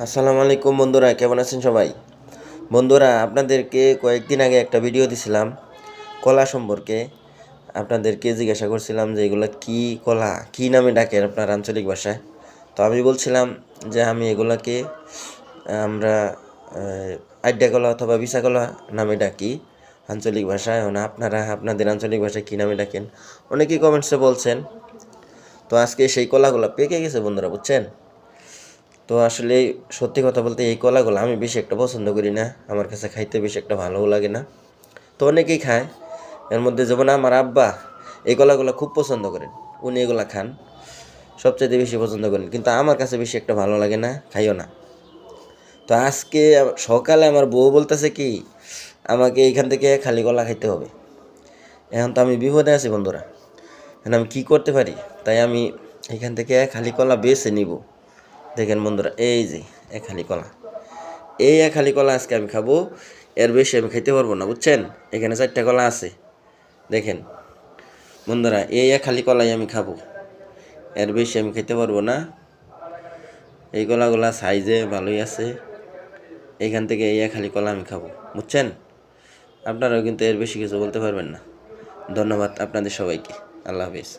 আসসালামু আলাইকুম বন্ধুরা, কেমন আছেন সবাই? বন্ধুরা, আপনাদেরকে কয়েকদিন আগে একটা ভিডিও দিছিলাম কলা সম্পর্কে। আপনাদেরকে জিজ্ঞাসা করছিলাম যে এগুলো কি কলা, কি নামে ডাকেন আপনার আঞ্চলিক ভাষায়। তো আমি বলছিলাম যে আমি এগুলাকে আমরা আড্ডা কলা অথবা বিশা কলা নামে ডাকি আঞ্চলিক ভাষায়। আপনারা আপনাদের আঞ্চলিক ভাষায় কী নামে ডাকেন অনেকেই কমেন্টসে বলছেন। তো আজকে সেই কলাগুলো পেকে গেছে বন্ধুরা, বুঝছেন? তো আসলে সত্যি কথা বলতে এই কলাগুলো আমি বেশি একটা পছন্দ করি না, আমার কাছে খাইতে বেশি একটা ভালোও লাগে না। তো অনেকেই খায়, এর মধ্যে যেমন আমার আব্বা এই কলাগুলো খুব পছন্দ করেন, উনি এগুলা খান, সবচেয়ে বেশি পছন্দ করেন, কিন্তু আমার কাছে বেশি একটা ভালো লাগে না, খাইও না। তো আজকে সকালে আমার বউ বলতেছে কি আমাকে এইখান থেকে খালি কলা খাইতে হবে। এখন তো আমি বিপদে আছি বন্ধুরা, এখন আমি কী করতে পারি? তাই আমি এখান থেকে খালি কলা বেছে নিব। দেখেন বন্ধুরা, এই যে এক হালি কলা, এই এক হালি কলা আজকে আমি খাবো। এর বেশি আমি খাইতে পারবো না, বুঝছেন? এখানে 4টা কলা আছে, দেখেন বন্ধুরা, এই এক হালি কলাই আমি খাবো, এর বেশি আমি খেতে পারবো না। এই কলাগুলা সাইজে ভালোই আছে, এইখান থেকে এই এক হালি কলা আমি খাবো, বুঝছেন? আপনারাও কিন্তু এর বেশি কিছু বলতে পারবেন না। ধন্যবাদ আপনাদের সবাইকে, আল্লাহ হাফিজ।